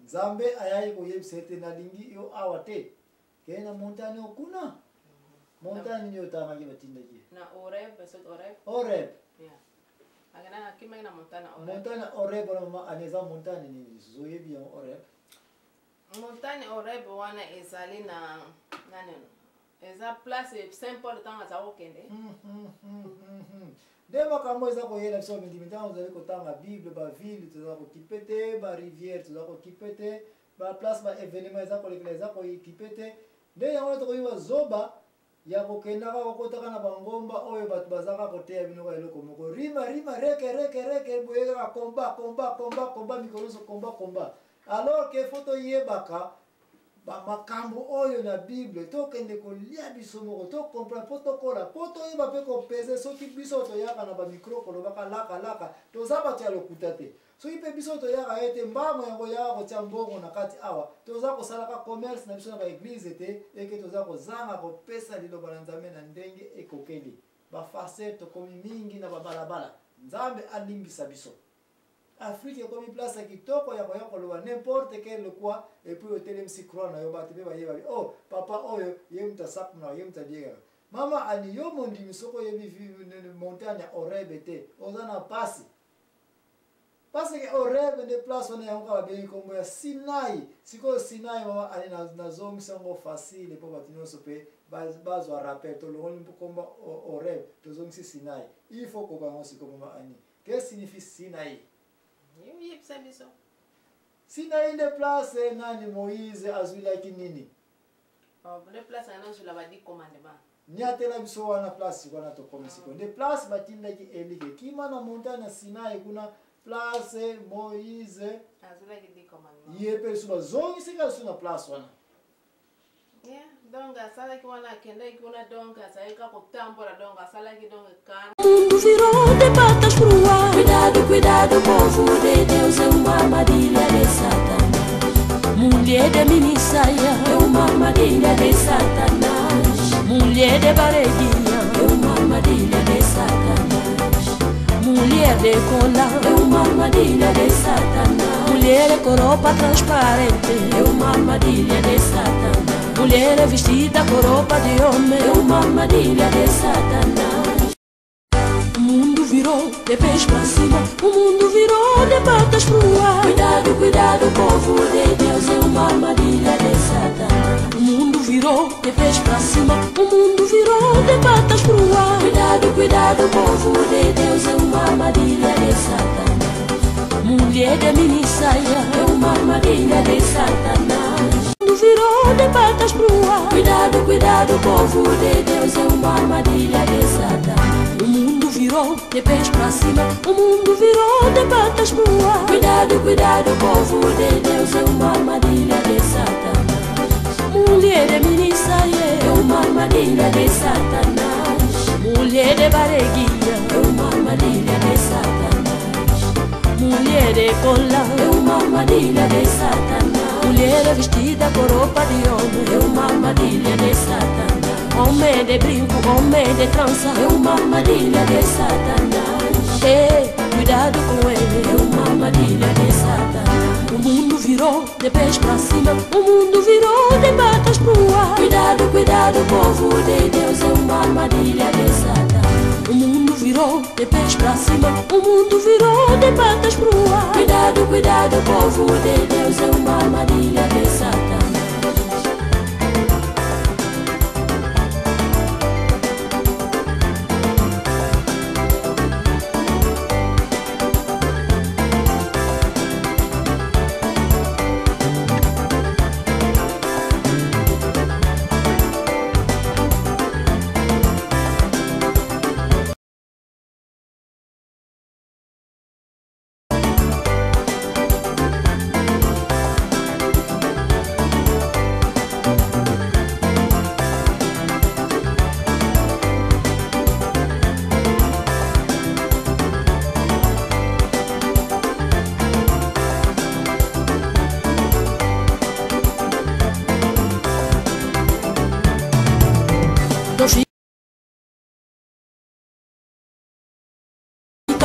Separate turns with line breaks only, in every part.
Zambe ayayi ko yebsete na lingi yo awate. Kena montagne okuna. Montagne yo tanga ki batinda ki.
Na Oreb, besot Oreb.
Oreb.
Yeah. Agana kimay na montana Oreb.
Montagne Oreb ma aneza montagne ni zoyebi on Oreb.
Montagne Oreb wana ezali na nani no. Eza place Saint Paul tanga za okende.
Dema kamo eza ko yela biso mindi mitanga uzali ko tanga Bible ba ville tuza ko kipete ba rivière tuza ko kipete ba place ba événement eza ko lekela eza ko kipete. Nde yango to ko yiwa zoba ya ko kenda ka ko taka na bangomba oyo batu bazaka ko teya bino ka eloko moko rima reke boyeka ka combat mikoloso combat alors que photo yebaka ba makambo oyo na Bible to kende ko lia biso moko to comprendre poto kola poto yeba pe ko pese soki biso to yaka na ba micro ko lobaka laka to zaba to ya lokuta te so ipe biso to yaka ete mbamo yango ya ko tia mbongo na kati awa to za ko sala ka commerce na biso na ba église te eke to za ko zanga ko pesa liloba na Nzambe na ndenge ekokeli ba farceur to komi mingi na ba balabala Nzambe alimbisa biso Afrique comme une place qui toko ya ko loba n'importe quel quoi et puis au télémsi croix na yo ba te ba yeba oh papa oyo yemta sap na yemta diega mama ani yo mondi misoko yebi montagne Oreb te ozana pasi parce que Oreb de place on est encore bien comme ya Sinai siko Sinai mama ani na zone sango facile pour batino sope bazo rappel to lo on komba Oreb to zone Sinai il faut ko ba siko mama ani qu'est-ce signifie Sinai Sinai de place nani Moïse azwila kinini
de place anonso la badi commandement
nyatela biso wana place wana to komisiko de place batinda ki elike kima na montagne Sinai kuna place Moïse
azwila ki di commandement
yepe suba zongi sika suna place wana
yeah donc asala ki wana kenda ikuna donc asaika kutambora donc asala ki donc kan
mundo virou de patas pro ar. Cuidado, povo de Deus, é uma armadilha de Satanás. Mulher de mini saia, é uma armadilha de Satanás. Mulher de barreguinha, é uma armadilha de Satanás. Mulher de cola, é uma armadilha de Satanás. Mulher de coropa transparente, é uma armadilha de Satanás. Mulher vestida com roupa de homem, é uma armadilha de Satanás. O mundo virou de pés pra cima, o mundo virou de patas pro ar. Cuidado, povo de Deus, é uma armadilha de Satanás. O mundo virou de pés pra cima, o mundo virou de patas pro ar. Cuidado, povo de Deus, é uma armadilha de Satanás. Mulher de mini saia, é uma armadilha de Satanás. O mundo virou de patas pro ar. Cuidado, povo de Deus, é uma armadilha de Satanás. O mundo virou de pés pra cima, o mundo virou de patas pro ar. Cuidado, povo de Deus, é uma armadilha de Satanás. Mulher de mini saia, é uma armadilha de Satanás. Mulher de barreguinha, é uma armadilha de Satanás. Mulher de cola, é uma armadilha de Satanás. Mulher vestida com roupa de homem, é uma armadilha de Satanás. Homem de brinco, homem de trança, é uma armadilha de Satanás. Ei, cuidado com ele, é uma armadilha de Satanás. O mundo virou de pés pra cima, o mundo virou de patas pro ar. Cuidado, povo de Deus, é uma armadilha de Satanás. O mundo virou de pés pra cima, o mundo virou de patas pro ar. Cuidado, povo de Deus, é uma armadilha de Satanás.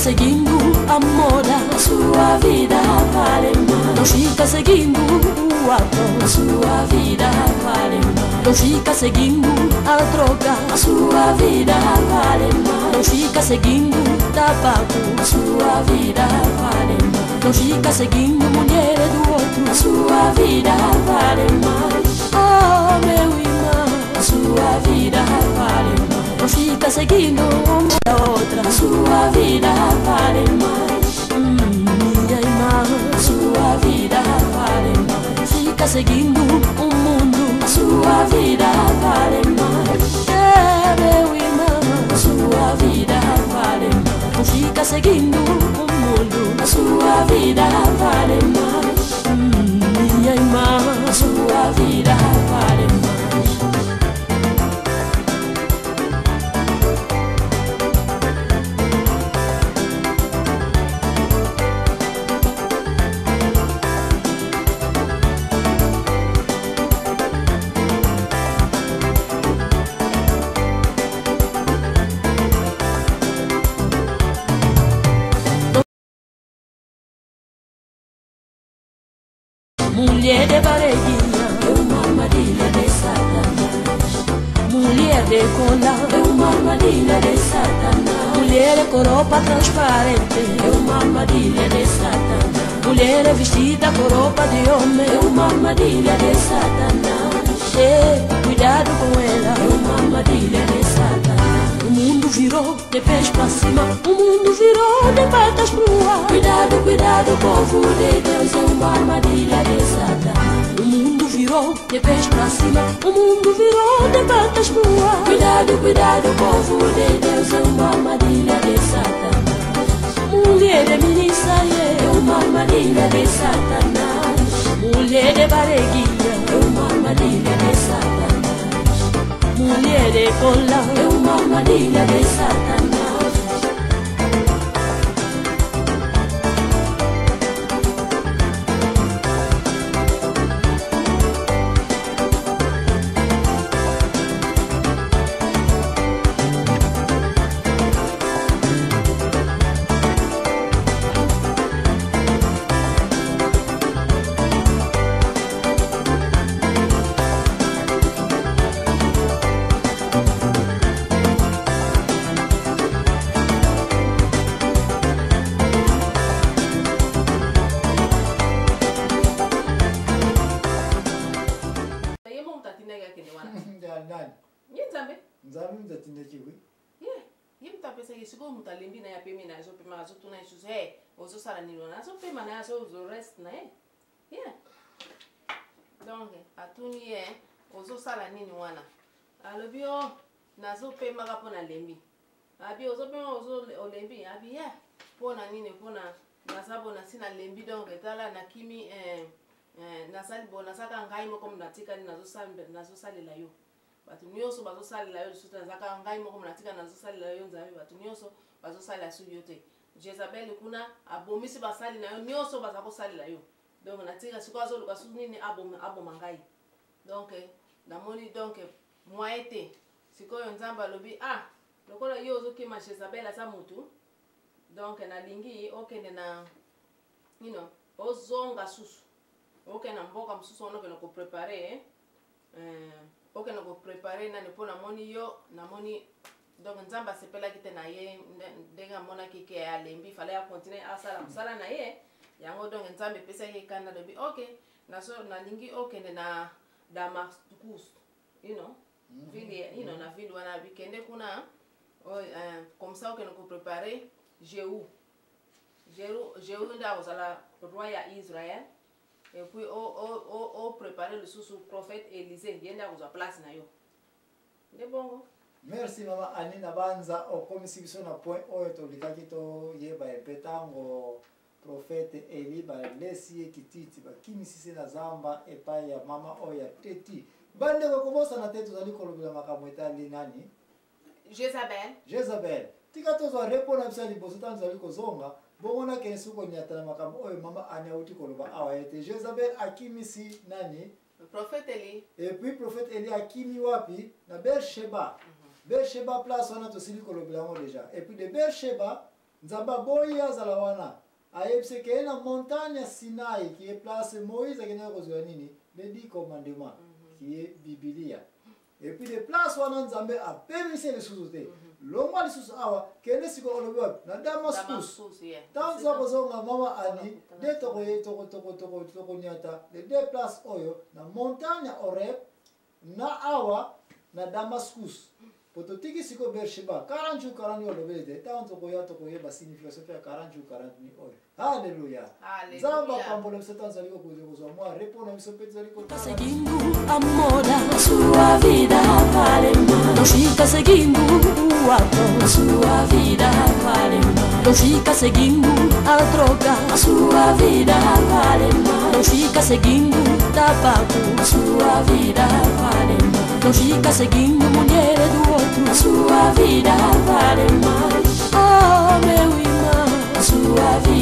Seguindo a moda, sua vida vale mais. Não fica seguindo o álcool, a sua vida vale mais. Não fica seguindo a droga, a sua vida vale mais. Não fica seguindo tabaco, a sua vida vale mais. Não fica seguindo mulher do outro, a sua vida vale mais. Oh, meu irmão, a sua vida vale mais. Não fica seguindo uma da outra, a sua vida vale mais. Minha irmã, a sua vida vale mais. Fica seguindo o mundo, a sua vida vale mais. Meu irmão, a sua vida vale mais. Não fica seguindo o mundo, a sua vida vale mais. Minha irmã, a sua vida vale mais. Mulher de barriguinha é uma armadilha de Satanás. Mulher de cola é uma armadilha de Satanás. Mulher de coropa transparente é uma armadilha de Satanás. Mulher vestida com roupa de homem é uma armadilha de Satanás. Cuidado com ela, é uma armadilha de Satanás. O mundo virou de pés pra cima, o mundo virou de patas pro ar. Cuidado, cuidado, povo de Deus, é uma armadilha de Satanás. O mundo virou de pés pra cima, o mundo virou de patas pro ar. Cuidado, cuidado, povo de Deus, é uma armadilha de Satanás. Mulher de minissaia é uma armadilha de Satanás. Mulher de barriguinha é uma armadilha de Satanás. Mulher de cola é uma armadilha de Satanás.
Mutalimbi na ya pemi na zo pema zo tuna issues hey ozo sala ni lona zo pema na zo zo rest na yeah donc atuni ozo sala nini wana alobi o na zo pema ka pona lembi abi ozo pema ozo olembi abi pona nini pona na sabo na sina lembi donc etala na kimi na sali bona saka ngai mo comme natika ni na zo salela yo batu nyonso bazo salela yo suta zaka ngai mo comme natika na zo salela yo nzabi batu nyonso bazo salela su yote Jezabel kuna abomisi basali na yo nyonso bazako salela yo donc natika sikozo luka su nini aboma ngai donc namoni donc moyete sikoyo nzamba lobi lokola yo ozokima Jezabel asa mutu donc nalingi okende na ozonga susu okende mboka mususu ono kena ko préparer okende ko préparer nani pona moni yo namoni donc nzamba sepela kite na ye ndenga mona kike alembi fala ya continuer asala musala na ye yango donc nzambe pesa ye kana lobi okay naso nalingi okende na Damascus ville na ville wana bikende kuna comme ça okende ko préparer Jéhu nda ozala roi ya Israël et puis o préparer le sous prophète Élisée yenda kozwa place na yo nde bongo.
Merci mama Anina banza okomisi biso na point oyo tolikaki to yeba epetango prophète Eli ba lesi ekititi bakimisisi na zamba epai ya mama oyo ya teti bande ko komosa na tetu zali kolobela makambo etali nani Jezabel tika tozwa repona bisa liboso tanzo zali kozonga bongona kensuko nyatana makambo oyo mama Ania uti koloba awa ete Jezabel akimisi nani
prophète Eli
et puis prophète Eli akimi wapi na Beersheba. Beersheba place wana tosili kolobela ngo déjà et puis de Beersheba nzamba boya zala wana Aí você quer na montanha Sinai, que é place Moïse, que não é coisa nini, les 10 commandements, qui est Biblia. Et puis les places où on a permis les sous-autés. L'homme a les sous-awa, qui est le web, na Damascus. Tant que ça va mama ani, de toko nyata, les 2 places oyo, na montagne Horeb, na awa, na Damascus. Poto tiki siko Beersheba, 40 jours le belete, tant toko ye ba signification fait 40 jours 40 ni oyo. Alléluia. Zamba pambole setan zaliko kuzo moi répondre miso pete zaliko.
Seguindo a moda, sua vida vale mais. Não fica seguindo o ato, sua vida vale mais. Não fica seguindo a droga, sua vida vale mais. Não fica seguindo tabaco, sua vida vale mais. Não fica seguindo mulher do outro, sua vida vale mais. Oh meu irmão, sua vida